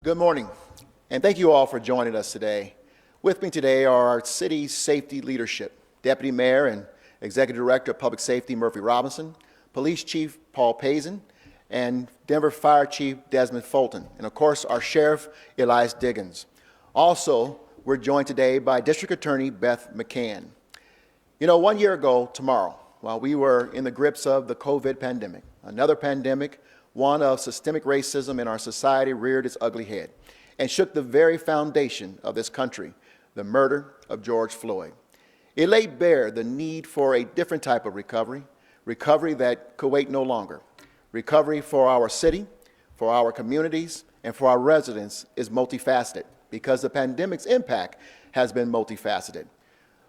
Good morning, and thank you all for joining us today. With me today are our city safety leadership, Deputy Mayor and Executive Director of Public Safety Murphy Robinson, Police Chief Paul Payson, and Denver Fire Chief Desmond Fulton, and of course our Sheriff Elias Diggins. Also, we're joined today by District Attorney Beth McCann. You know, 1 year ago tomorrow, while we were in the grips of the COVID pandemic, another pandemic, one of systemic racism in our society, reared its ugly head and shook the very foundation of this country, the murder of George Floyd. It laid bare the need for a different type of recovery that could wait no longer. Recovery for our city, for our communities, and for our residents is multifaceted because the pandemic's impact has been multifaceted.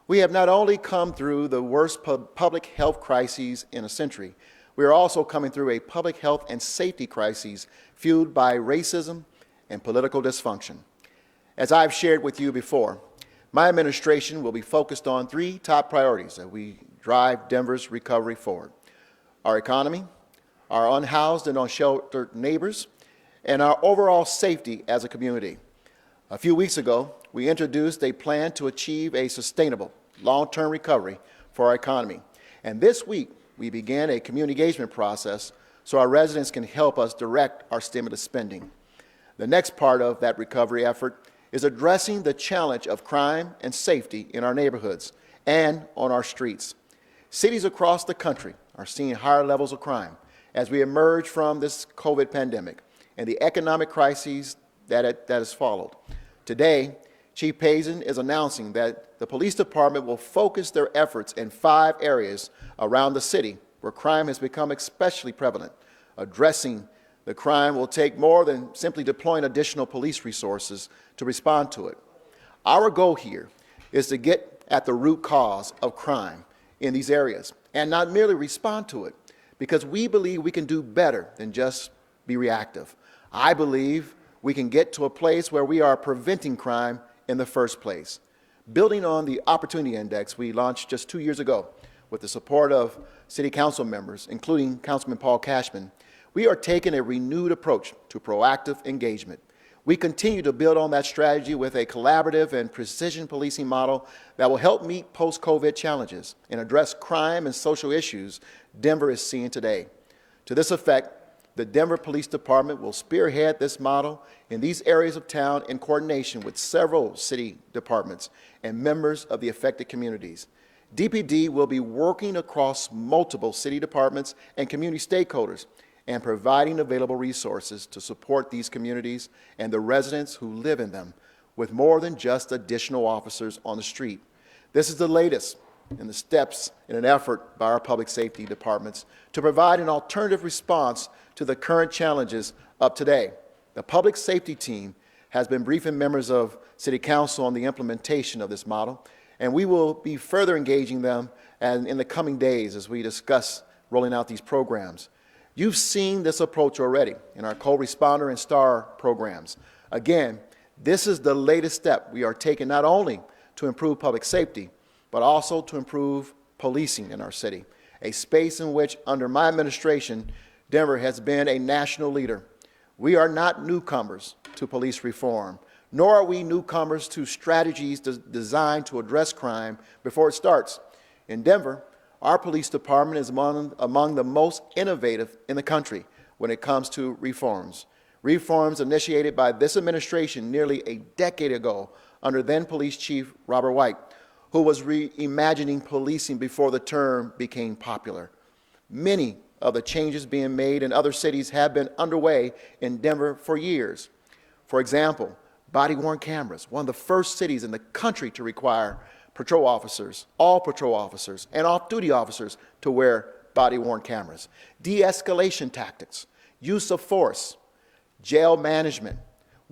We have not only come through the worst public health crises in a century, we are also coming through a public health and safety crisis fueled by racism and political dysfunction. As I've shared with you before, my administration will be focused on three top priorities as we drive Denver's recovery forward: our economy, our unhoused and unsheltered neighbors, and our overall safety as a community. A few weeks ago, we introduced a plan to achieve a sustainable, long-term recovery for our economy. And this week, we began a community engagement process so our residents can help us direct our stimulus spending. The next part of that recovery effort is addressing the challenge of crime and safety in our neighborhoods and on our streets. Cities across the country are seeing higher levels of crime as we emerge from this COVID pandemic and the economic crises that has followed. Today, Chief Payson is announcing that the police department will focus their efforts in 5 areas around the city where crime has become especially prevalent. Addressing the crime will take more than simply deploying additional police resources to respond to it. Our goal here is to get at the root cause of crime in these areas and not merely respond to it, because we believe we can do better than just be reactive. I believe we can get to a place where we are preventing crime in the first place. Building on the Opportunity Index we launched just 2 years ago with the support of City Council members, including Councilman Paul Cashman, we are taking a renewed approach to proactive engagement. We continue to build on that strategy with a collaborative and precision policing model that will help meet post-COVID challenges and address crime and social issues Denver is seeing today. To this effect, the Denver Police Department will spearhead this model in these areas of town in coordination with several city departments and members of the affected communities. DPD will be working across multiple city departments and community stakeholders and providing available resources to support these communities and the residents who live in them with more than just additional officers on the street. This is the latest in the steps in an effort by our public safety departments to provide an alternative response to the current challenges of today. The public safety team has been briefing members of City Council on the implementation of this model, and we will be further engaging them in the coming days as we discuss rolling out these programs. You've seen this approach already in our co-responder and STAR programs. Again, this is the latest step we are taking not only to improve public safety, but also to improve policing in our city, a space in which, under my administration, Denver has been a national leader. We are not newcomers to police reform, nor are we newcomers to strategies designed to address crime before it starts. In Denver, our police department is among the most innovative in the country when it comes to reforms. Reforms initiated by this administration nearly a decade ago under then Police Chief Robert White, who was reimagining policing before the term became popular. Many of the changes being made in other cities have been underway in Denver for years. For example, body-worn cameras, one of the first cities in the country to require patrol officers, all patrol officers, and off-duty officers to wear body-worn cameras. De-escalation tactics, use of force, jail management.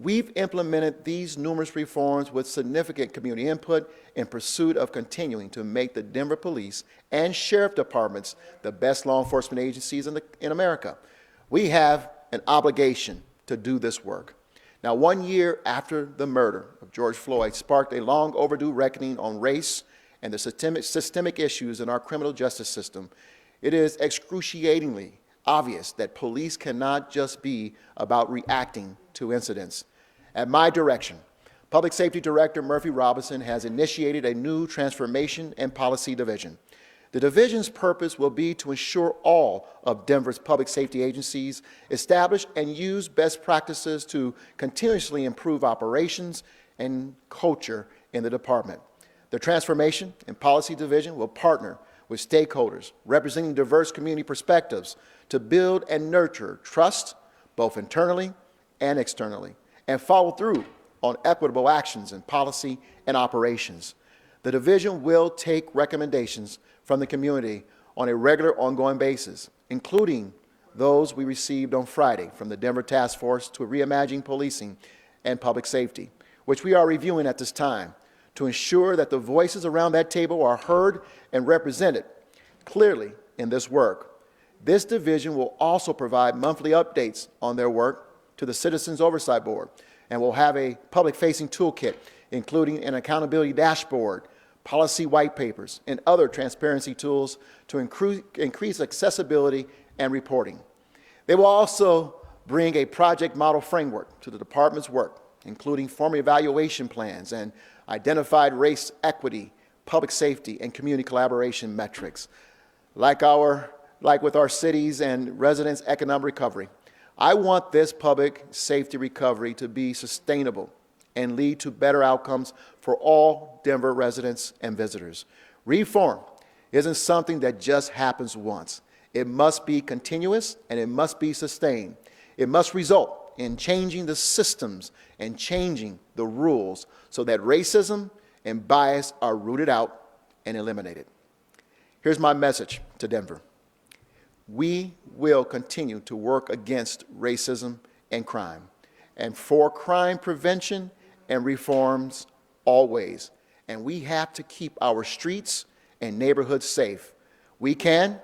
We've implemented these numerous reforms with significant community input in pursuit of continuing to make the Denver Police and Sheriff Departments the best law enforcement agencies in America. We have an obligation to do this work. Now, 1 year after the murder of George Floyd sparked a long overdue reckoning on race and the systemic issues in our criminal justice system, it is excruciatingly obvious that police cannot just be about reacting to incidents. At my direction, Public Safety Director Murphy Robinson has initiated a new Transformation and Policy Division. The division's purpose will be to ensure all of Denver's public safety agencies establish and use best practices to continuously improve operations and culture in the department. The Transformation and Policy Division will partner with stakeholders representing diverse community perspectives to build and nurture trust, both internally and externally, and follow through on equitable actions in policy and operations. The division will take recommendations from the community on a regular, ongoing basis, including those we received on Friday from the Denver Task Force to Reimagining Policing and Public Safety, which we are reviewing at this time to ensure that the voices around that table are heard and represented clearly in this work. This division will also provide monthly updates on their work to the Citizens Oversight Board and will have a public-facing toolkit, including an accountability dashboard, policy white papers, and other transparency tools to increase accessibility and reporting. They will also bring a project model framework to the department's work, including formal evaluation plans and identified race equity, public safety, and community collaboration metrics. Like with our cities and residents' economic recovery, I want this public safety recovery to be sustainable and lead to better outcomes for all Denver residents and visitors. Reform isn't something that just happens once. It must be continuous and it must be sustained. It must result in changing the systems and changing the rules so that racism and bias are rooted out and eliminated. Here's my message to Denver. We will continue to work against racism and crime, and for crime prevention and reforms always. And we have to keep our streets and neighborhoods safe. We can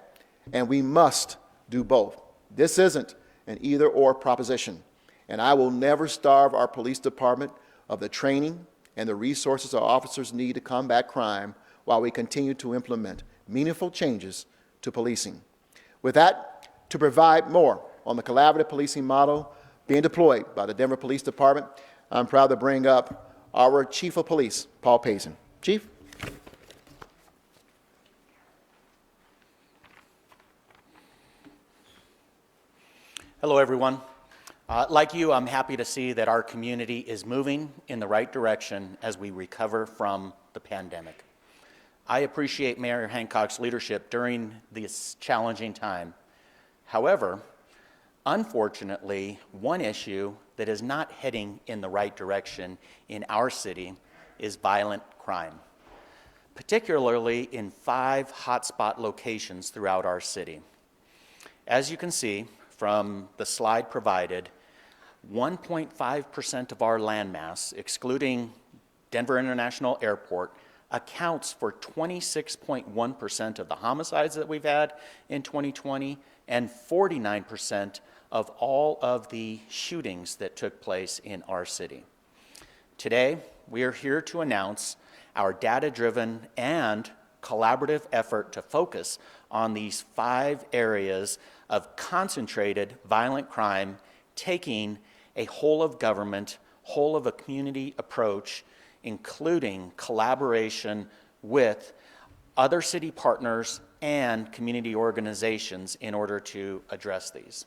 and we must do both. This isn't an either-or proposition, and I will never starve our police department of the training and the resources our officers need to combat crime while we continue to implement meaningful changes to policing. With that, to provide more on the collaborative policing model being deployed by the Denver Police Department, I'm proud to bring up our Chief of Police, Paul Payson. Chief? Hello, everyone. Like you, I'm happy to see that our community is moving in the right direction as we recover from the pandemic. I appreciate Mayor Hancock's leadership during this challenging time. However, unfortunately, one issue that is not heading in the right direction in our city is violent crime, particularly in 5 hotspot locations throughout our city. As you can see from the slide provided, 1.5% of our landmass, excluding Denver International Airport, accounts for 26.1% of the homicides that we've had in 2020 and 49% of all of the shootings that took place in our city. Today, we are here to announce our data-driven and collaborative effort to focus on these 5 areas of concentrated violent crime, taking a whole of government, whole of a community approach, including collaboration with other city partners and community organizations in order to address these.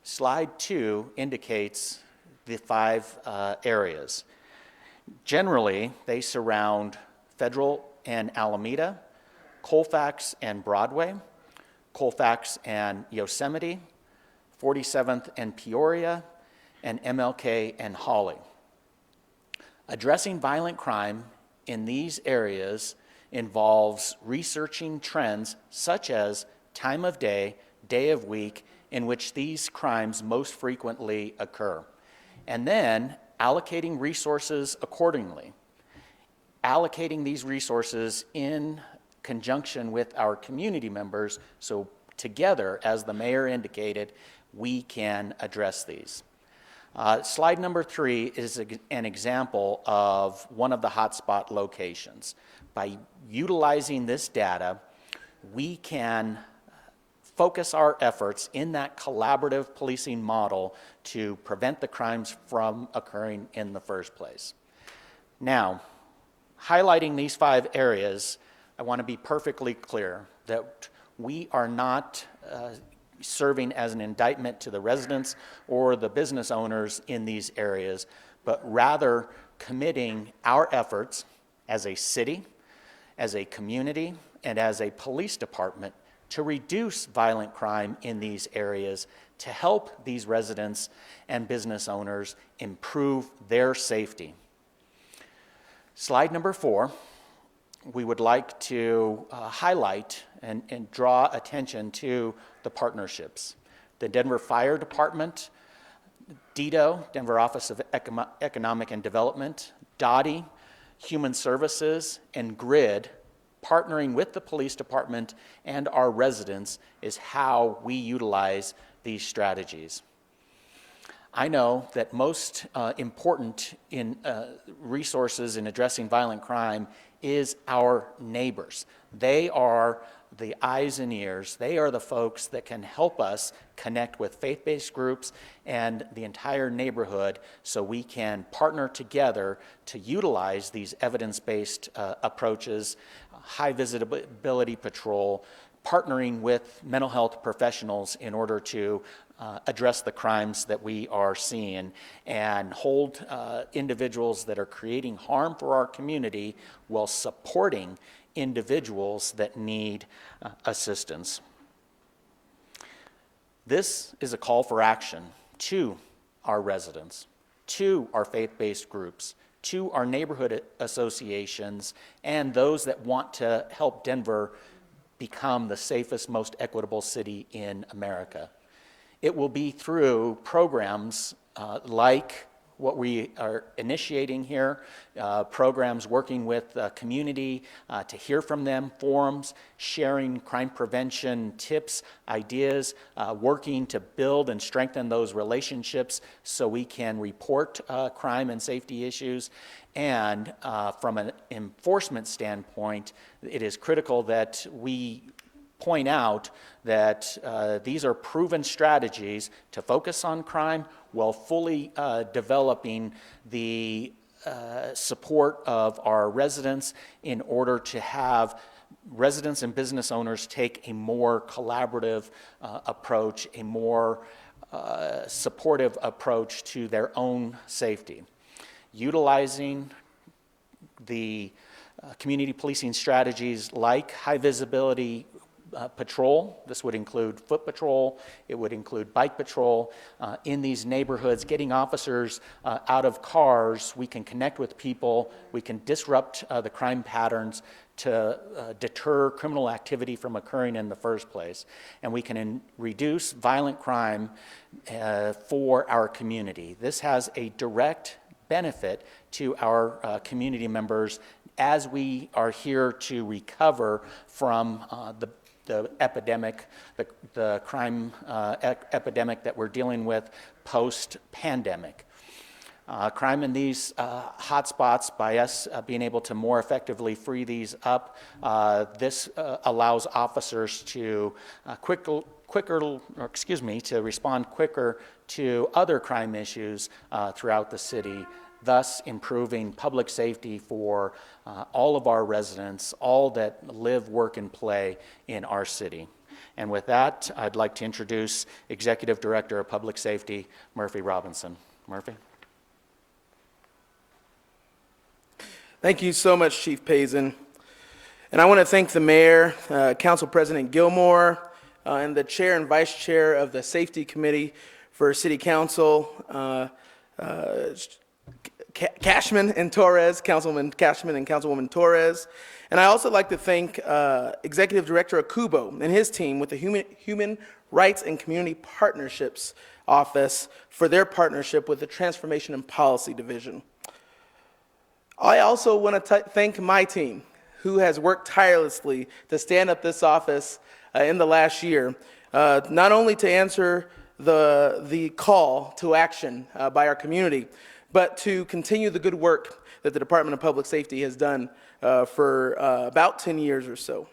Slide 2 indicates the 5 areas. Generally, they surround Federal and Alameda, Colfax and Broadway, Colfax and Yosemite, 47th and Peoria, and MLK and Hawley. Addressing violent crime in these areas involves researching trends such as time of day of week in which these crimes most frequently occur, and then allocating resources accordingly. Allocating these resources in conjunction with our community members so together, as the mayor indicated, we can address these. Slide number 3 is an example of one of the hotspot locations. By utilizing this data, we can focus our efforts in that collaborative policing model to prevent the crimes from occurring in the first place. Now, highlighting these 5 areas, I want to be perfectly clear that we are not serving as an indictment to the residents or the business owners in these areas, but rather committing our efforts as a city, as a community, and as a police department to reduce violent crime in these areas, to help these residents and business owners improve their safety. Slide number 4, we would like to highlight and draw attention to the partnerships. The Denver Fire Department, DEDO, Denver Office of Economic and Development, DOTI, Human Services, and GRID, partnering with the police department and our residents is how we utilize these strategies. I know that most important in resources in addressing violent crime is our neighbors. They are the eyes and ears. They are the folks that can help us connect with faith-based groups and the entire neighborhood so we can partner together to utilize these evidence-based approaches, high visibility patrol, partnering with mental health professionals in order to address the crimes that we are seeing and hold individuals that are creating harm for our community while supporting individuals that need assistance. This is a call for action to our residents, to our faith-based groups, to our neighborhood associations, and those that want to help Denver become the safest, most equitable city in America. It will be through programs like what we are initiating here, programs working with the community to hear from them, forums, sharing crime prevention tips, ideas, working to build and strengthen those relationships so we can report crime and safety issues. And from an enforcement standpoint, it is critical that we point out that these are proven strategies to focus on crime while fully developing the support of our residents in order to have residents and business owners take a more collaborative approach, a more supportive approach to their own safety. Utilizing the community policing strategies like high visibility patrol. This would include foot patrol, it would include bike patrol in these neighborhoods, getting officers out of cars. We can connect with people, we can disrupt the crime patterns to deter criminal activity from occurring in the first place. And we can reduce violent crime for our community. This has a direct benefit to our community members as we are here to recover from the epidemic, the crime epidemic that we're dealing with post-pandemic. Crime in these hotspots, by us being able to more effectively free these up, this allows officers to to respond quicker to other crime issues throughout the city, thus improving public safety for all of our residents, all that live, work, and play in our city. And with that, I'd like to introduce Executive Director of Public Safety, Murphy Robinson. Murphy. Thank you so much, Chief Payson. And I want to thank the Mayor, Council President Gilmore, and the Chair and Vice Chair of the Safety Committee for City Council, Cashman and Torres, Councilman Cashman and Councilwoman Torres. And I also like to thank Executive Director Akubo and his team with the Human Rights and Community Partnerships Office for their partnership with the Transformation and Policy Division. I also want to thank my team, who has worked tirelessly to stand up this office in the last year, not only to answer the call to action by our community, but to continue the good work that the Department of Public Safety has done for about 10 years or so.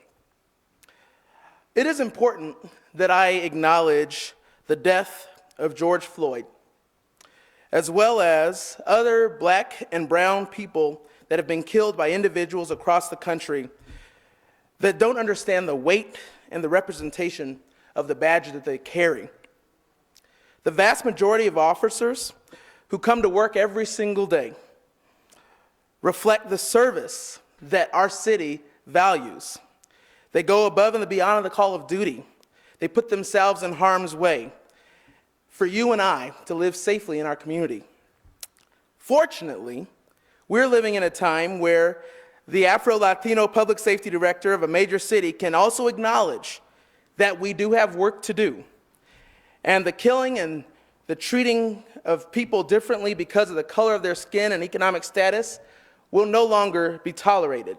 It is important that I acknowledge the death of George Floyd as well as other black and brown people that have been killed by individuals across the country that don't understand the weight and the representation of the badge that they carry. The vast majority of officers who come to work every single day reflect the service that our city values. They go above and beyond the call of duty. They put themselves in harm's way for you and I to live safely in our community. Fortunately, we're living in a time where the Afro-Latino public safety director of a major city can also acknowledge that we do have work to do. And the killing and the treating of people differently because of the color of their skin and economic status will no longer be tolerated.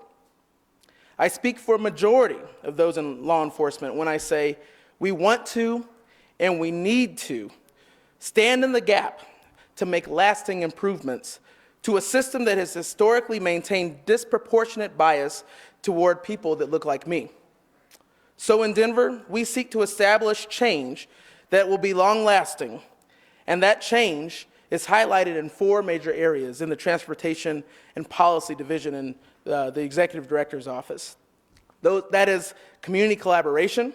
I speak for a majority of those in law enforcement when I say we want to and we need to stand in the gap to make lasting improvements to a system that has historically maintained disproportionate bias toward people that look like me. So in Denver, we seek to establish change that will be long-lasting, and that change is highlighted in 4 major areas in the Transportation and Policy Division in the Executive Director's Office. That is community collaboration,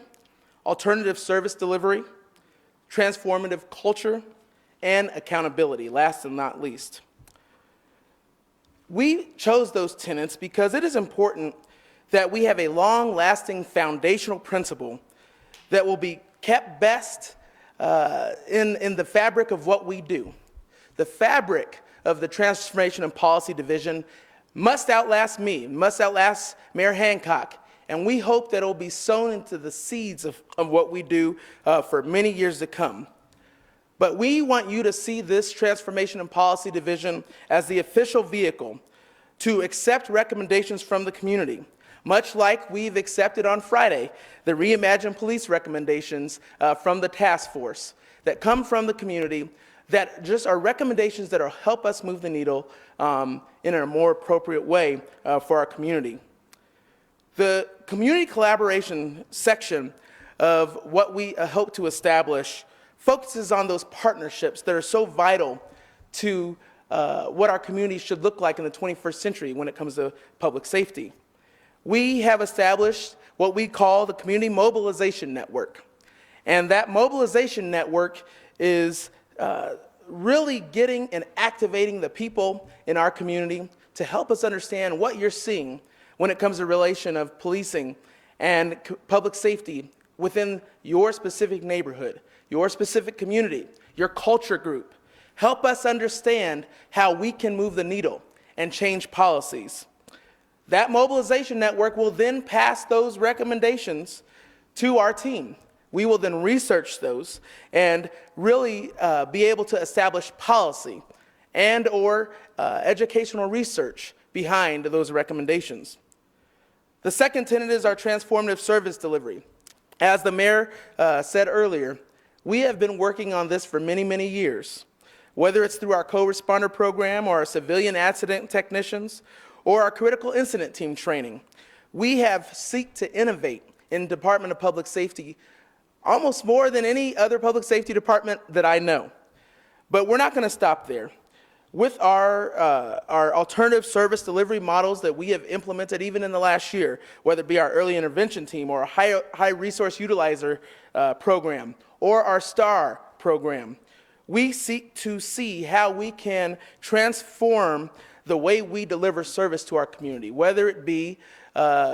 alternative service delivery, transformative culture, and accountability, last and not least. We chose those tenets because it is important that we have a long-lasting foundational principle that will be kept best in the fabric of what we do. The fabric of the Transformation and Policy Division must outlast me, must outlast Mayor Hancock, and we hope that it will be sown into the seeds of what we do for many years to come. But we want you to see this Transformation and Policy Division as the official vehicle to accept recommendations from the community, much like we've accepted on Friday the Reimagine Police recommendations from the task force that come from the community that just are recommendations that will help us move the needle in a more appropriate way for our community. The community collaboration section of what we hope to establish focuses on those partnerships that are so vital to what our community should look like in the 21st century when it comes to public safety. We have established what we call the Community Mobilization Network. And that mobilization network is really getting and activating the people in our community to help us understand what you're seeing when it comes to relation of policing and public safety within your specific neighborhood, your specific community, your culture group. Help us understand how we can move the needle and change policies. That mobilization network will then pass those recommendations to our team. We will then research those and really be able to establish policy and or educational research behind those recommendations. The second tenet is our transformative service delivery. As the mayor said earlier, we have been working on this for many, many years, whether it's through our co-responder program or our civilian accident technicians or our critical incident team training. We have sought to innovate in Department of Public Safety almost more than any other public safety department that I know. But we're not going to stop there. With our alternative service delivery models that we have implemented even in the last year, whether it be our early intervention team or a high resource utilizer program or our STAR program, we seek to see how we can transform the way we deliver service to our community, whether it be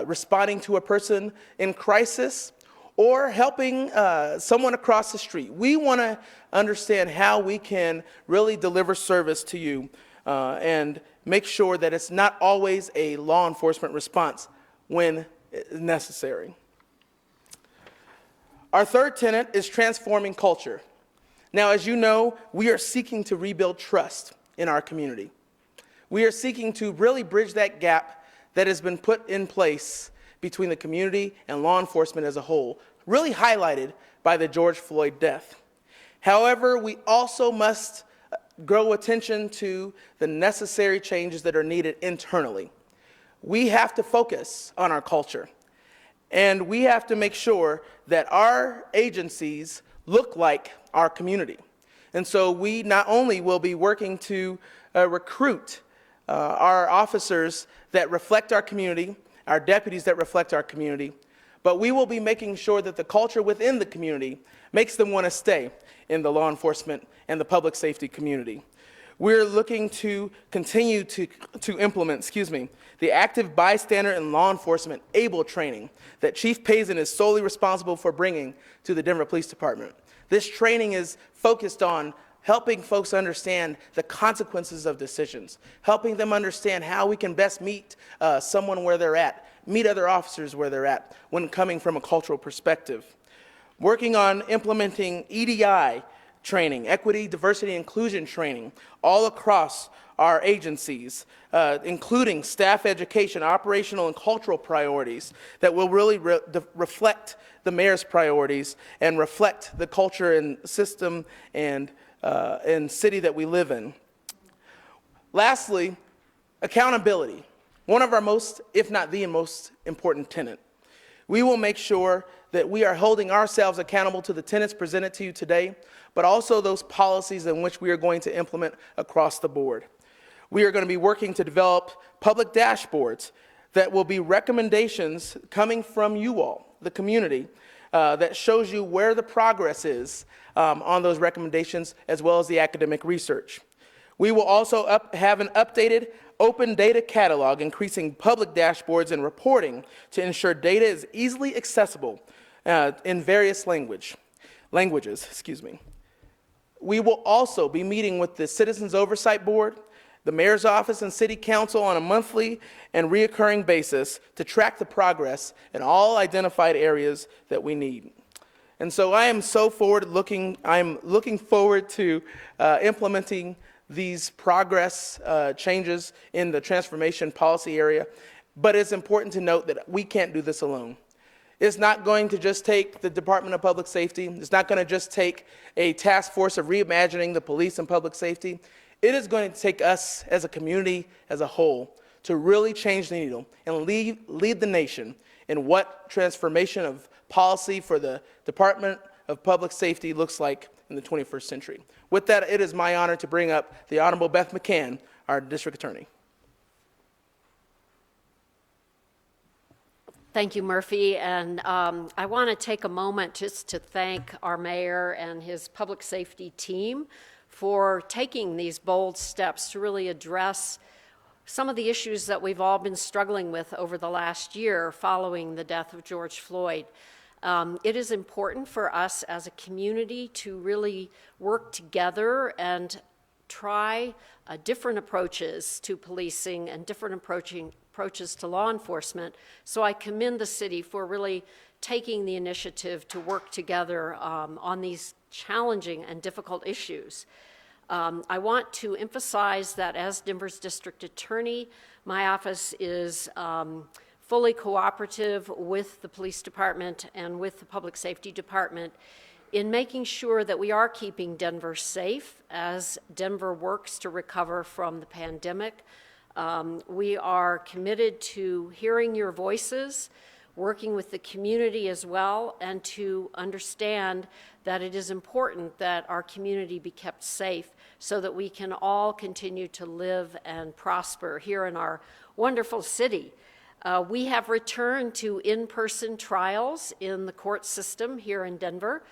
responding to a person in crisis or helping someone across the street. We want to understand how we can really deliver service to you and make sure that it's not always a law enforcement response when necessary. Our third tenet is transforming culture. Now, as you know, we are seeking to rebuild trust in our community. We are seeking to really bridge that gap that has been put in place between the community and law enforcement as a whole, really highlighted by the George Floyd death. However, we also must grow attention to the necessary changes that are needed internally. We have to focus on our culture, and we have to make sure that our agencies look like our community. And so we not only will be working to recruit our officers that reflect our community, our deputies that reflect our community, but we will be making sure that the culture within the community makes them want to stay in the law enforcement and the public safety community. We're looking to continue to implement, the active bystander and law enforcement ABLE training that Chief Payson is solely responsible for bringing to the Denver Police Department. This training is focused on helping folks understand the consequences of decisions, helping them understand how we can best meet someone where they're at, meet other officers where they're at when coming from a cultural perspective. Working on implementing EDI training, equity, diversity, inclusion training, all across our agencies, including staff education, operational and cultural priorities that will really reflect the mayor's priorities and reflect the culture and system and city that we live in. Lastly, accountability, one of our most, if not the most important tenet. We will make sure that we are holding ourselves accountable to the tenets presented to you today, but also those policies in which we are going to implement across the board. We are going to be working to develop public dashboards that will be recommendations coming from you all, the community, that shows you where the progress is on those recommendations, as well as the academic research. We will also have an updated open data catalog, increasing public dashboards and reporting to ensure data is easily accessible in various languages. We will also be meeting with the Citizens Oversight Board, the Mayor's Office, and City Council on a monthly and reoccurring basis to track the progress in all identified areas that we need. And so I am looking forward to implementing these progress changes in the transformation policy area, but it's important to note that we can't do this alone. It's not going to just take the Department of Public Safety. It's not going to just take a task force of reimagining the police and public safety. It is going to take us as a community as a whole to really change the needle and lead the nation in what transformation of policy for the Department of Public Safety looks like in the 21st century. With that, it is my honor to bring up the Honorable Beth McCann, our District Attorney. Thank you, Murphy. And I want to take a moment just to thank our mayor and his public safety team for taking these bold steps to really address some of the issues that we've all been struggling with over the last year following the death of George Floyd. It is important for us as a community to really work together and try different approaches to policing and different approaches to law enforcement. So I commend the city for really taking the initiative to work together on these challenging and difficult issues. I want to emphasize that as Denver's district attorney, my office is fully cooperative with the police department and with the public safety department in making sure that we are keeping Denver safe as Denver works to recover from the pandemic. We are committed to hearing your voices, working with the community as well, and to understand that it is important that our community be kept safe so that we can all continue to live and prosper here in our wonderful city. We have returned to in-person trials in the court system here in Denver.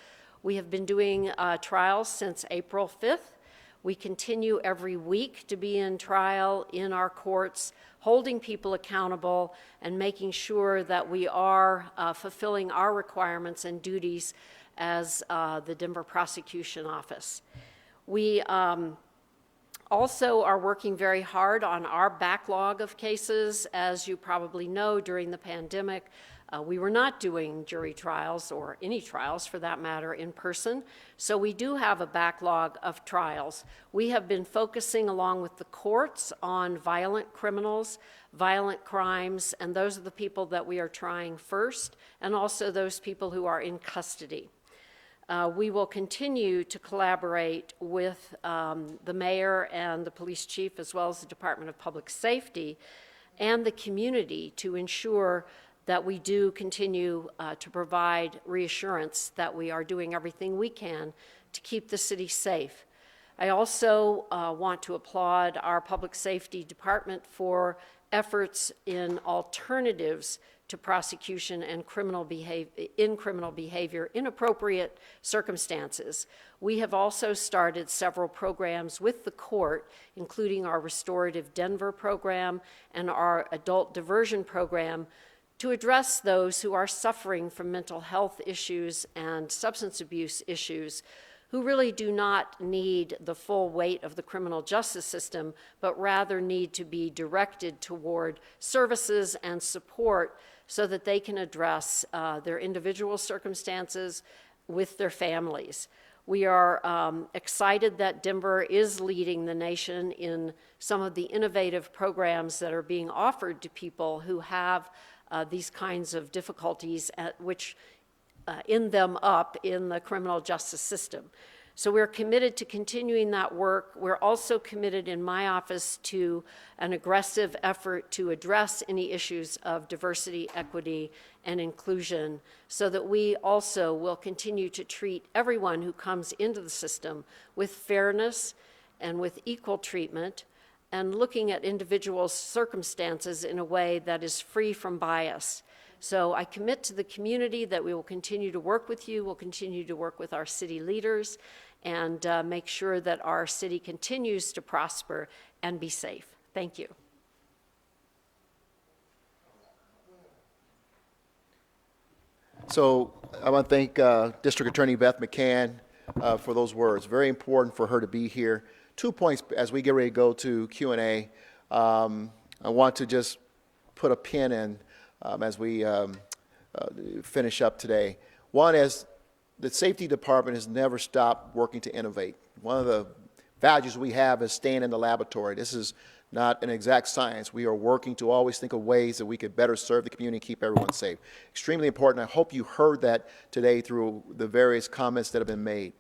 We have been doing trials since April 5th. We continue every week to be in trial in our courts, holding people accountable and making sure that we are fulfilling our requirements and duties as the Denver Prosecution Office. We also are working very hard on our backlog of cases. As you probably know, during the pandemic, we were not doing jury trials or any trials for that matter in person. So we do have a backlog of trials. We have been focusing along with the courts on violent criminals, violent crimes, and those are the people that we are trying first, and also those people who are in custody. We will continue to collaborate with the mayor and the police chief, as well as the Department of Public Safety and the community to ensure that we do continue to provide reassurance that we are doing everything we can to keep the city safe. I also want to applaud our public safety department for efforts in alternatives to prosecution and criminal behavior in appropriate circumstances. We have also started several programs with the court, including our Restorative Denver program and our Adult Diversion program, to address those who are suffering from mental health issues and substance abuse issues, who really do not need the full weight of the criminal justice system, but rather need to be directed toward services and support so that they can address their individual circumstances with their families. We are excited that Denver is leading the nation in some of the innovative programs that are being offered to people who have these kinds of difficulties, which end them up in the criminal justice system. So we're committed to continuing that work. We're also committed in my office to an aggressive effort to address any issues of diversity, equity, and inclusion, so that we also will continue to treat everyone who comes into the system with fairness and with equal treatment, and looking at individual circumstances in a way that is free from bias. So I commit to the community that we will continue to work with you, we'll continue to work with our city leaders, and make sure that our city continues to prosper and be safe. Thank you. So I want to thank District Attorney Beth McCann for those words. Very important for her to be here. 2 points as we get ready to go to Q&A. I want to just put a pin in as we finish up today. One is the safety department has never stopped working to innovate. One of the values we have is staying in the laboratory. This is not an exact science. We are working to always think of ways that we could better serve the community and keep everyone safe. Extremely important. I hope you heard that today through the various comments that have been made.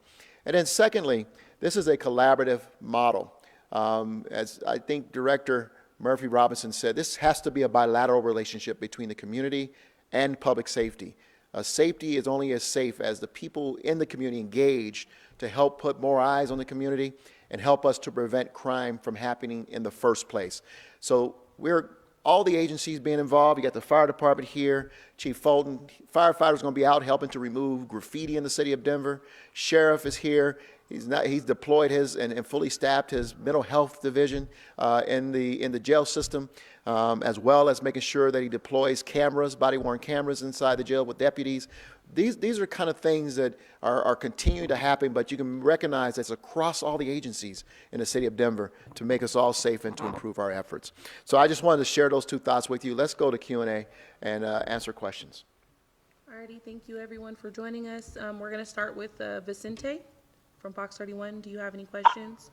And then secondly, this is a collaborative model. As I think Director Murphy Robinson said, this has to be a bilateral relationship between the community and public safety. Safety is only as safe as the people in the community engaged to help put more eyes on the community and help us to prevent crime from happening in the first place. So all the agencies being involved. You got the fire department here, Chief Fulton. Firefighters going to be out helping to remove graffiti in the city of Denver. Sheriff is here. He's deployed his and fully staffed his mental health division in the jail system, as well as making sure that he deploys cameras, body-worn cameras inside the jail with deputies. These are kind of things that are continuing to happen, but you can recognize it's across all the agencies in the city of Denver to make us all safe and to improve our efforts. So I just wanted to share those two thoughts with you. Let's go to Q&A and answer questions. Alrighty, thank you everyone for joining us. We're going to start with Vicente from Fox 31. Do you have any questions?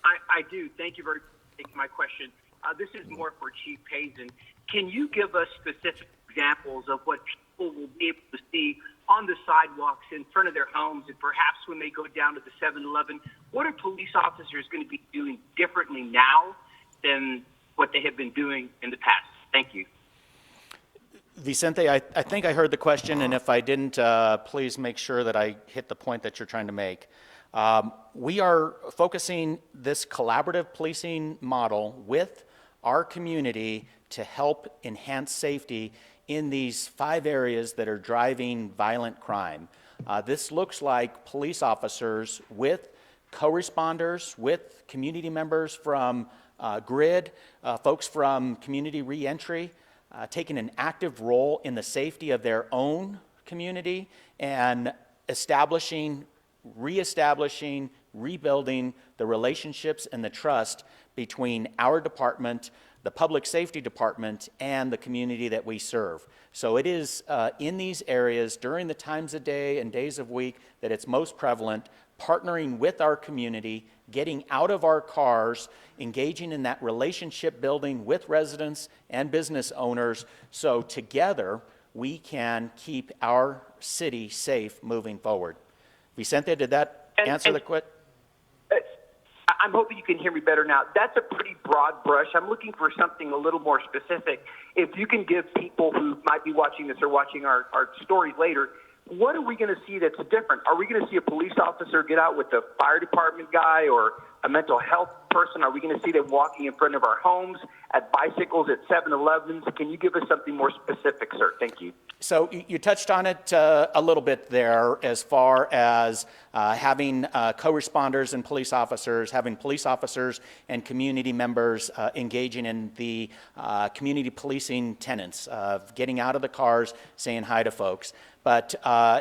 I do. Thank you very much for taking my question. This is more for Chief Payson. Can you give us specific examples of what people will be able to see on the sidewalks in front of their homes, and perhaps when they go down to the 7-Eleven? What are police officers going to be doing differently now than what they have been doing in the past? Thank you. Vicente, I think I heard the question, and if I didn't, please make sure that I hit the point that you're trying to make. We are focusing this collaborative policing model with our community to help enhance safety in these 5 areas that are driving violent crime. This looks like police officers with co-responders, with community members from GRID, folks from community reentry, taking an active role in the safety of their own community and establishing, reestablishing, rebuilding the relationships and the trust between our department, the public safety department, and the community that we serve. So it is in these areas during the times of day and days of week that it's most prevalent, partnering with our community, getting out of our cars, engaging in that relationship building with residents and business owners, so together we can keep our city safe moving forward. Vicente, did that answer the question? I'm hoping you can hear me better now. That's a pretty broad brush. I'm looking for something a little more specific. If you can give people who might be watching this or watching our stories later, what are we going to see that's different? Are we going to see a police officer get out with a fire department guy or a mental health person? Are we going to see them walking in front of our homes, at bicycles, at 7-Elevens? Can you give us something more specific, sir? Thank you. So you touched on it a little bit there as far as having co-responders and police officers, having police officers and community members engaging in the community policing tenets of getting out of the cars, saying hi to folks. But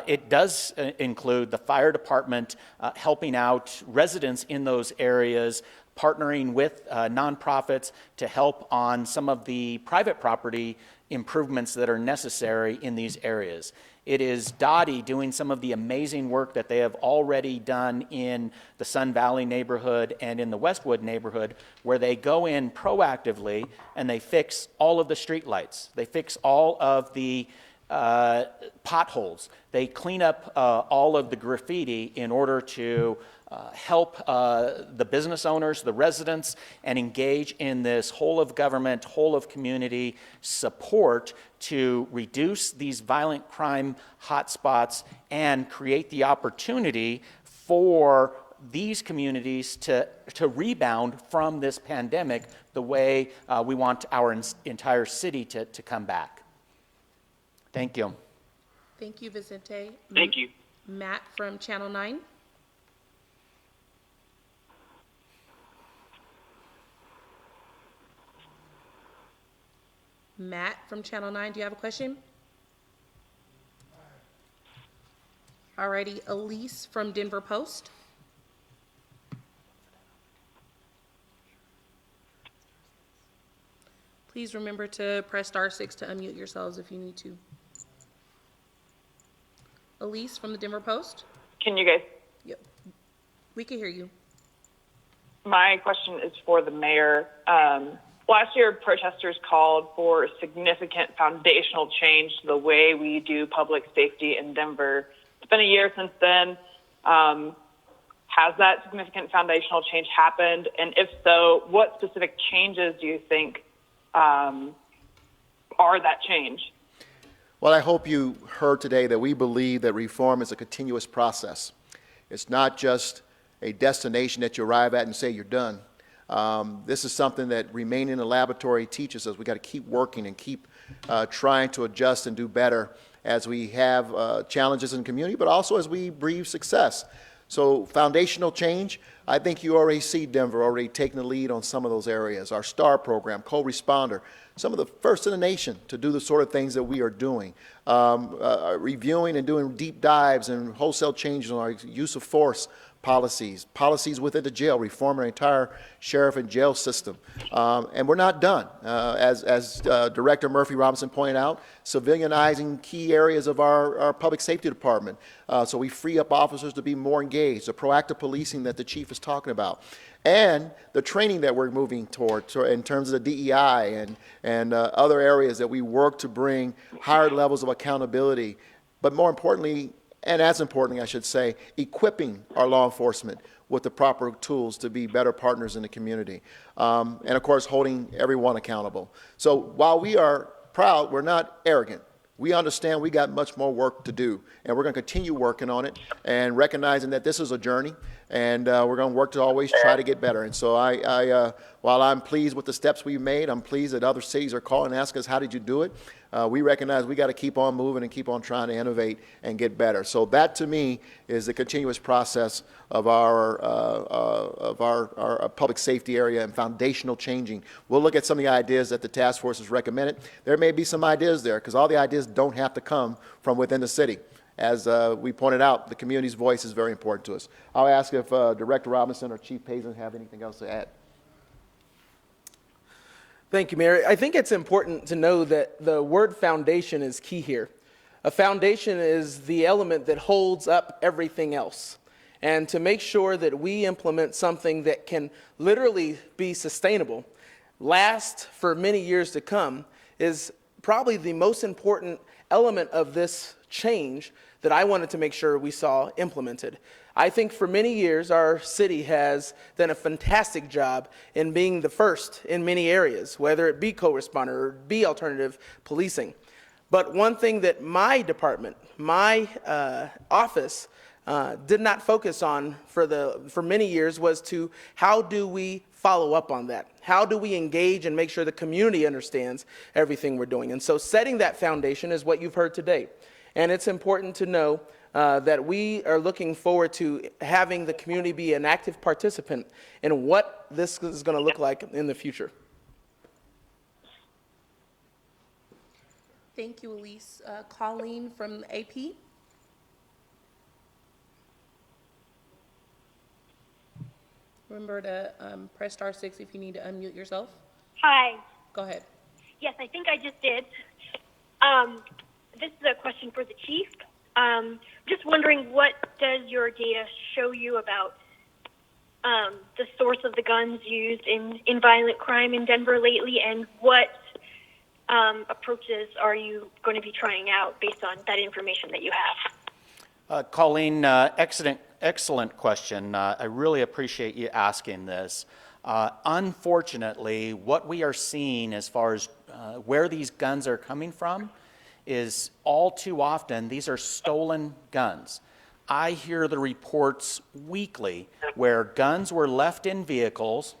it does include the fire department helping out residents in those areas, partnering with nonprofits to help on some of the private property improvements that are necessary in these areas. It is Dottie doing some of the amazing work that they have already done in the Sun Valley neighborhood and in the Westwood neighborhood, where they go in proactively and they fix all of the streetlights. They fix all of the potholes. They clean up all of the graffiti in order to help the business owners, the residents, and engage in this whole of government, whole of community support to reduce these violent crime hotspots and create the opportunity for these communities to rebound from this pandemic the way we want our entire city to come back. Thank you. Thank you, Vicente. Thank you. Matt from Channel 9. Matt from Channel 9, do you have a question? Alrighty, Elise from Denver Post. Please remember to press *6 to unmute yourselves if you need to. Elise from the Denver Post. Can you guys? Yep, we can hear you. My question is for the mayor. Last year, protesters called for significant foundational change to the way we do public safety in Denver. It's been a year since then. Has that significant foundational change happened? And if so, what specific changes do you think are that change? Well, I hope you heard today that we believe that reform is a continuous process. It's not just a destination that you arrive at and say you're done. This is something that remaining in the laboratory teaches us. We got to keep working and keep trying to adjust and do better as we have challenges in the community, but also as we breathe success. So foundational change, I think you already see Denver already taking the lead on some of those areas. Our STAR program, co-responder, some of the first in the nation to do the sort of things that we are doing. Reviewing and doing deep dives and wholesale changes on our use of force policies within the jail, reforming our entire sheriff and jail system. And we're not done. As Director Murphy Robinson pointed out, civilianizing key areas of our public safety department. So we free up officers to be more engaged, the proactive policing that the chief is talking about. And the training that we're moving toward in terms of the DEI and other areas that we work to bring higher levels of accountability, but more importantly, and as importantly, I should say, equipping our law enforcement with the proper tools to be better partners in the community. And of course, holding everyone accountable. So while we are proud, we're not arrogant. We understand we got much more work to do, and we're going to continue working on it and recognizing that this is a journey, and we're going to work to always try to get better. And so while I'm pleased with the steps we've made, I'm pleased that other cities are calling and asking us, how did you do it? We recognize we got to keep on moving and keep on trying to innovate and get better. So that, to me, is the continuous process of our public safety area and foundational changing. We'll look at some of the ideas that the task force has recommended. There may be some ideas there, because all the ideas don't have to come from within the city. As we pointed out, the community's voice is very important to us. I'll ask if Director Robinson or Chief Payson have anything else to add. Thank you, Mayor. I think it's important to know that the word foundation is key here. A foundation is the element that holds up everything else. And to make sure that we implement something that can literally be sustainable, last for many years to come, is probably the most important element of this change that I wanted to make sure we saw implemented. I think for many years, our city has done a fantastic job in being the first in many areas, whether it be co-responder or be alternative policing. But one thing that my department, my office, did not focus on for many years was to how do we follow up on that? How do we engage and make sure the community understands everything we're doing? And so setting that foundation is what you've heard today. And it's important to know that we are looking forward to having the community be an active participant in what this is going to look like in the future. Thank you, Elise. Colleen from AP. Remember to press *6 if you need to unmute yourself. Hi. Go ahead. Yes, I think I just did. This is a question for the chief. Just wondering, what does your data show you about the source of the guns used in violent crime in Denver lately, and what approaches are you going to be trying out based on that information that you have? Colleen, excellent question. I really appreciate you asking this. Unfortunately, what we are seeing as far as where these guns are coming from is all too often these are stolen guns. I hear the reports weekly where guns were left in vehicles.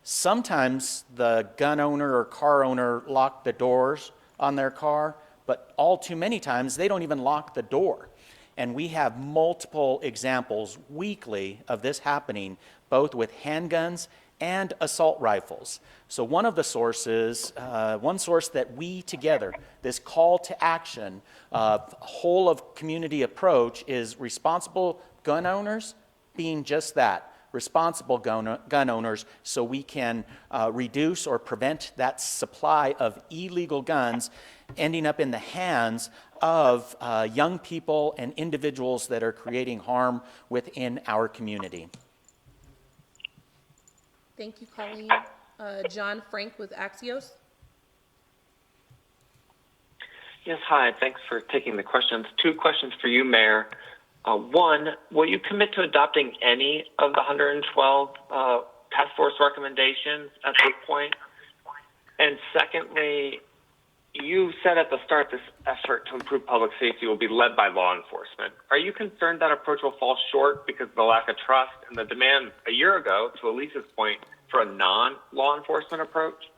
Sometimes the gun owner or car owner locked the doors on their car, but all too many times they don't even lock the door. And we have multiple examples weekly of this happening, both with handguns and assault rifles. So one of the sources, one source that we together, this call to action, whole of community approach is responsible gun owners being just that, responsible gun owners, so we can reduce or prevent that supply of illegal guns ending up in the hands of young people and individuals that are creating harm within our community. Thank you, Colleen. John Frank with Axios. Yes, hi. Thanks for taking the questions. 2 questions for you, Mayor. One, will you commit to adopting any of the 112 task force recommendations at this point? And secondly, you said at the start this effort to improve public safety will be led by law enforcement. Are you concerned that approach will fall short because of the lack of trust and the demand a year ago, to Elise's point, for a non-law enforcement approach?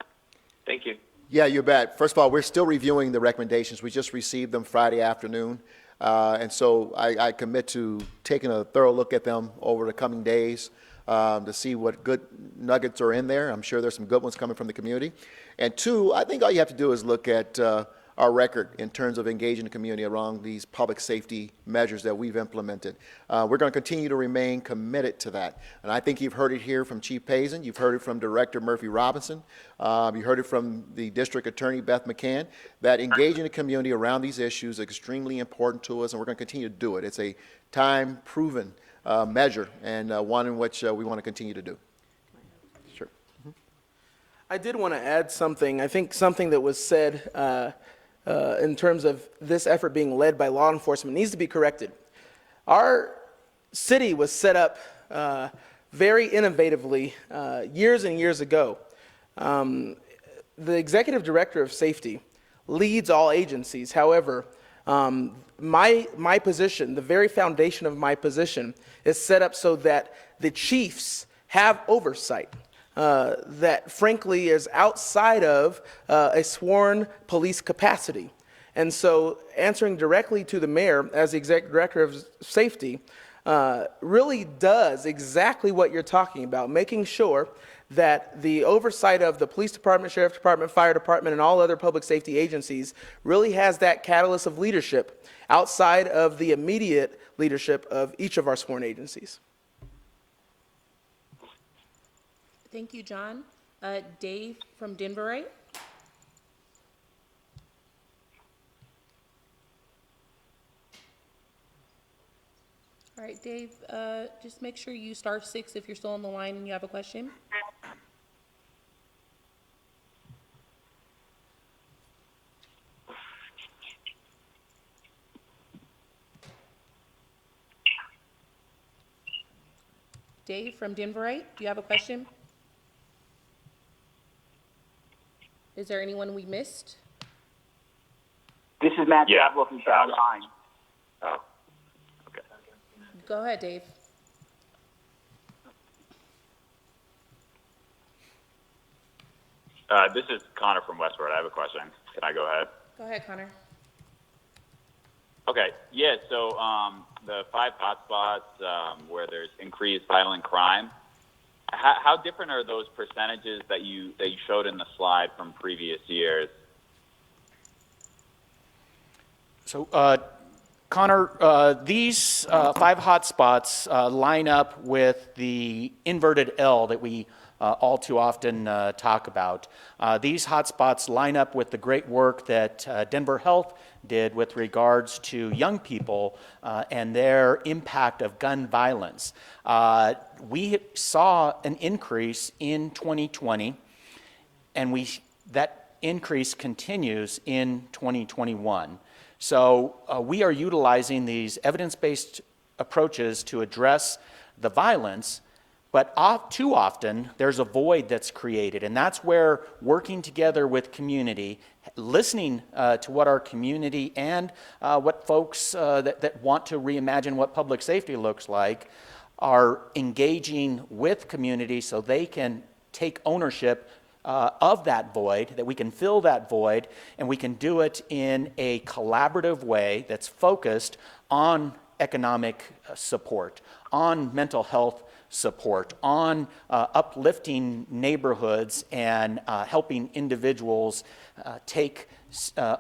Thank you. Yeah, you bet. First of all, we're still reviewing the recommendations. We just received them Friday afternoon. And so I commit to taking a thorough look at them over the coming days to see what good nuggets are in there. I'm sure there's some good ones coming from the community. And 2, I think all you have to do is look at our record in terms of engaging the community around these public safety measures that we've implemented. We're going to continue to remain committed to that. And I think you've heard it here from Chief Payson. You've heard it from Director Murphy Robinson. You heard it from the District Attorney, Beth McCann, that engaging the community around these issues is extremely important to us, and we're going to continue to do it. It's a time-proven measure, and one in which we want to continue to do. Sure. I did want to add something. I think something that was said in terms of this effort being led by law enforcement needs to be corrected. Our city was set up very innovatively years and years ago. The executive director of safety leads all agencies. However, my position, the very foundation of my position, is set up so that the chiefs have oversight. That frankly is outside of a sworn police capacity. And so answering directly to the mayor as the executive director of safety really does exactly what you're talking about, making sure that the oversight of the police department, sheriff department, fire department, and all other public safety agencies really has that catalyst of leadership outside of the immediate leadership of each of our sworn agencies. Thank you, John. Dave from Denver, right? All right, Dave, just make sure you *6 if you're still on the line and you have a question. Dave from Denver, right? Do you have a question? Is there anyone we missed? This This is Matt Yeah. Diablo from Channel 9. Oh, okay. Go ahead, Dave. This is Connor from Westward. I have a question. Can I go ahead? Go ahead, Connor. Okay. Yeah. So the 5 hotspots where there's increased violent crime. How different are those percentages that you showed in the slide from previous years? So, Connor, these 5 hotspots line up with the inverted L that we all too often talk about. These hotspots line up with the great work that Denver Health did with regards to young people and their impact of gun violence. We saw an increase in 2020, and that increase continues in 2021. So we are utilizing these evidence-based approaches to address the violence, but too often there's a void that's created, and that's where working together with community, listening to what our community and what folks that want to reimagine what public safety looks like are engaging with community so they can take ownership of that void, that we can fill that void, and we can do it in a collaborative way that's focused on economic support, on mental health support, on uplifting neighborhoods and helping individuals take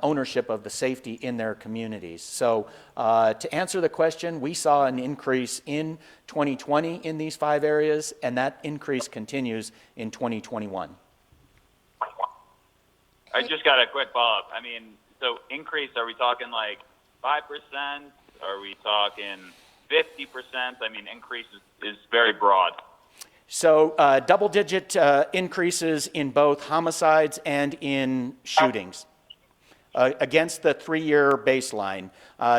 ownership of the safety in their communities. So to answer the question, we saw an increase in 2020 in these 5 areas, and that increase continues in 2021. I just got a quick follow-up. I mean, so increase, are we talking like 5%? Are we talking 50%? I mean, increase is very broad. So double-digit increases in both homicides and in shootings against the 3-year baseline.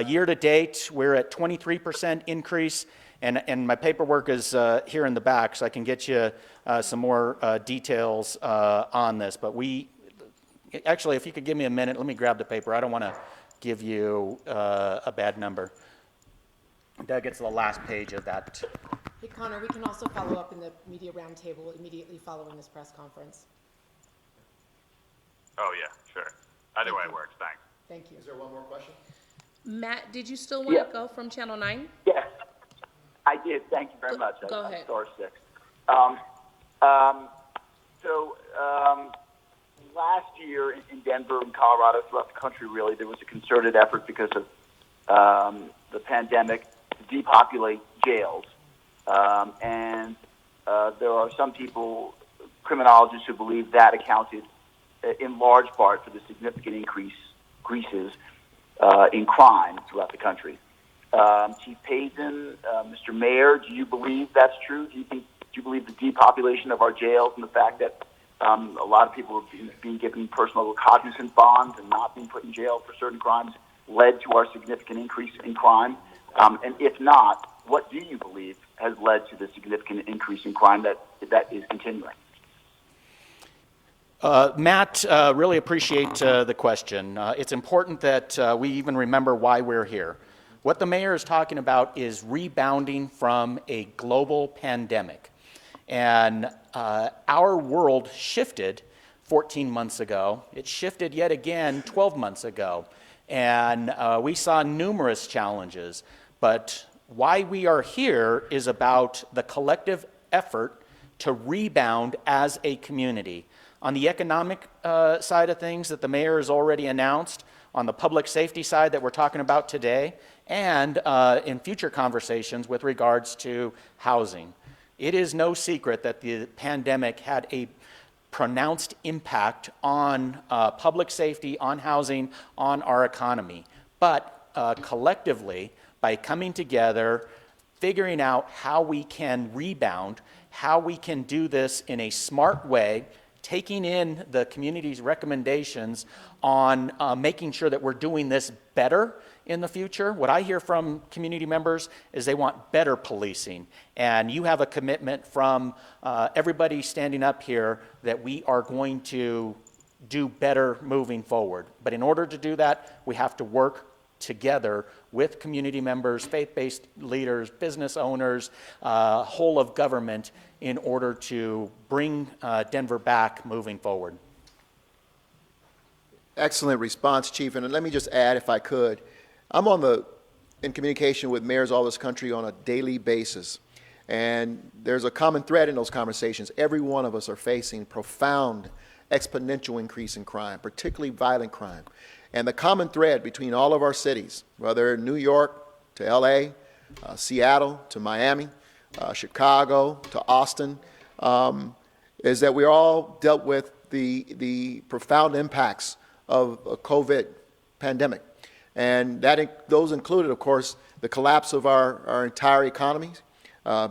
Year to date, we're at 23% increase, and my paperwork is here in the back, so I can get you some more details on this. But actually, if you could give me a minute, let me grab the paper. I don't want to give you a bad number. Doug, it's the last page of that. Hey, Connor, we can also follow up in the media roundtable immediately following this press conference. Oh, yeah, sure. Either way works. Thanks. Thank you. Is there one more question? Matt, did you still want to go from Channel 9? Yes, I did. Thank you very much. Go ahead. Star 6. Last year in Denver and Colorado, throughout the country, really, there was a concerted effort because of the pandemic to depopulate jails. And there are some people, criminologists, who believe that accounted in large part for the significant increases in crime throughout the country. Chief Payson, Mr. Mayor, do you believe that's true? Do you believe the depopulation of our jails and the fact that a lot of people are being given personal cognizance bonds and not being put in jail for certain crimes led to our significant increase in crime? And if not, what do you believe has led to the significant increase in crime that is continuing? Matt, really appreciate the question. It's important that we even remember why we're here. What the mayor is talking about is rebounding from a global pandemic. And our world shifted 14 months ago. It shifted yet again 12 months ago. And we saw numerous challenges. But why we are here is about the collective effort to rebound as a community. On the economic side of things that the mayor has already announced, on the public safety side that we're talking about today, and in future conversations with regards to housing. It is no secret that the pandemic had a pronounced impact on public safety, on housing, on our economy. But collectively, by coming together, figuring out how we can rebound, how we can do this in a smart way, taking in the community's recommendations on making sure that we're doing this better in the future. What I hear from community members is they want better policing. And you have a commitment from everybody standing up here that we are going to do better moving forward. But in order to do that, we have to work together with community members, faith-based leaders, business owners, whole of government, in order to bring Denver back moving forward. Excellent response, Chief. And let me just add, if I could, I'm in communication with mayors all this country on a daily basis. And there's a common thread in those conversations. Every one of us are facing profound exponential increase in crime, particularly violent crime. And the common thread between all of our cities, whether New York to LA, Seattle to Miami, Chicago to Austin, is that we all dealt with the profound impacts of a COVID pandemic. And those included, of course, the collapse of our entire economies,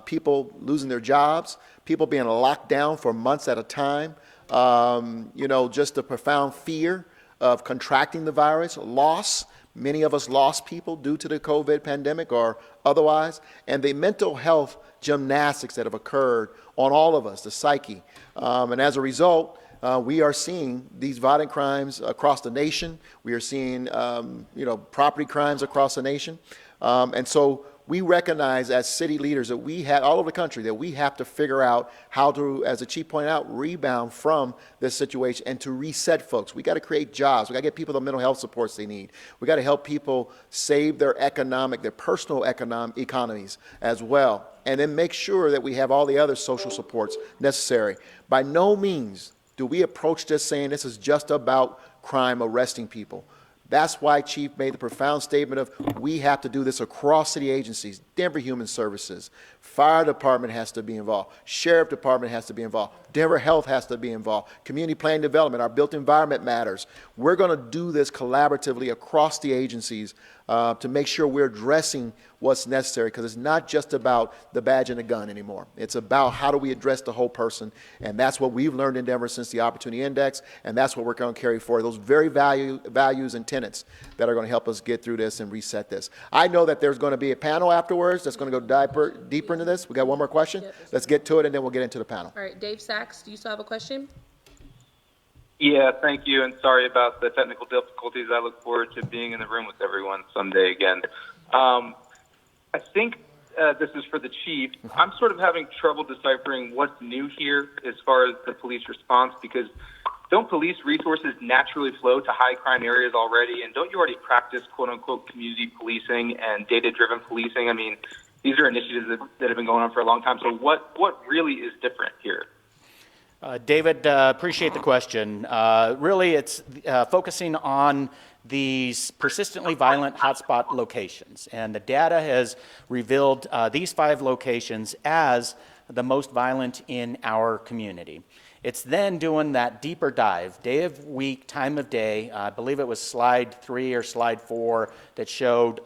people losing their jobs, people being locked down for months at a time, just the profound fear of contracting the virus, loss. Many of us lost people due to the COVID pandemic or otherwise, and the mental health gymnastics that have occurred on all of us, the psyche. And as a result, we are seeing these violent crimes across the nation. We are seeing, property crimes across the nation. And so we recognize as city leaders that we have, all over the country, that we have to figure out how to, as the Chief pointed out, rebound from this situation and to reset folks. We got to create jobs. We got to get people the mental health supports they need. We got to help people save their personal economies as well. And then make sure that we have all the other social supports necessary. By no means do we approach this saying this is just about crime, arresting people. That's why Chief made the profound statement of we have to do this across city agencies. Denver Human Services, Fire Department has to be involved, Sheriff Department has to be involved, Denver Health has to be involved, Community Planning Development, our built environment matters. We're going to do this collaboratively across the agencies to make sure we're addressing what's necessary, because it's not just about the badge and the gun anymore. It's about how do we address the whole person, and that's what we've learned in Denver since the Opportunity Index, and that's what we're going to carry forward, those very values and tenets that are going to help us get through this and reset this. I know that there's going to be a panel afterwards that's going to go deeper into this. We got one more question. Let's get to it, and then we'll get into the panel. All right, Dave Sachs, do you still have a question? Yeah, thank you, and sorry about the technical difficulties. I look forward to being in the room with everyone someday again. I think this is for the Chief. I'm sort of having trouble deciphering what's new here as far as the police response, because don't police resources naturally flow to high crime areas already? And don't you already practice quote-unquote community policing and data-driven policing? I mean, these are initiatives that have been going on for a long time. So what really is different here? David, appreciate the question. Really, it's focusing on these persistently violent hotspot locations. And the data has revealed these 5 locations as the most violent in our community. It's then doing that deeper dive, day of week, time of day. I believe it was slide 3 or slide 4 that showed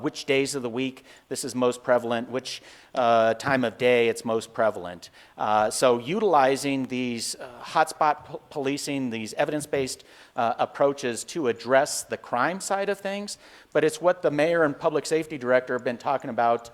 which days of the week this is most prevalent, which time of day it's most prevalent. So utilizing these hotspot policing, these evidence-based approaches to address the crime side of things, but it's what the mayor and public safety director have been talking about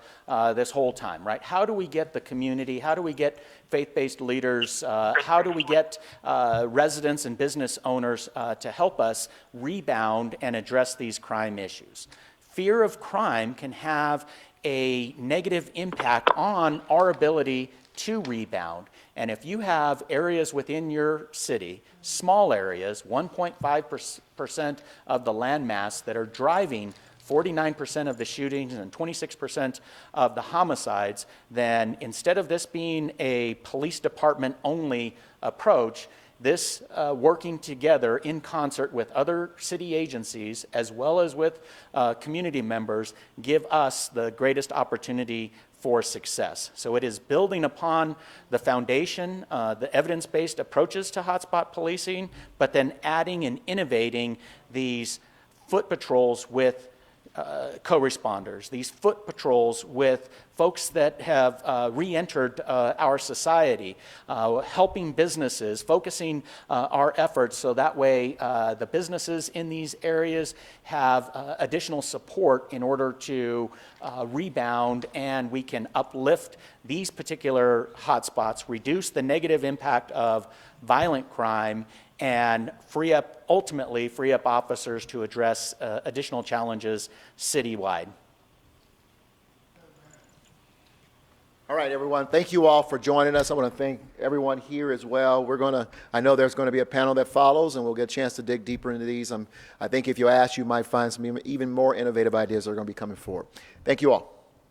this whole time, right? How do we get the community, how do we get faith-based leaders, how do we get residents and business owners to help us rebound and address these crime issues? Fear of crime can have a negative impact on our ability to rebound. And if you have areas within your city, small areas, 1.5% of the landmass that are driving 49% of the shootings and 26% of the homicides, then instead of this being a police department only approach, this working together in concert with other city agencies as well as with community members give us the greatest opportunity for success. So it is building upon the foundation, the evidence-based approaches to hotspot policing, but then adding and innovating these foot patrols with co-responders, these foot patrols with folks that have re-entered our society, helping businesses, focusing our efforts so that way the businesses in these areas have additional support in order to rebound, and we can uplift these particular hotspots, reduce the negative impact of violent crime, and ultimately free up officers to address additional challenges citywide. All right, everyone. Thank you all for joining us. I want to thank everyone here as well. I know there's going to be a panel that follows, and we'll get a chance to dig deeper into these. I think if you ask, you might find some even more innovative ideas that are going to be coming forward. Thank you all.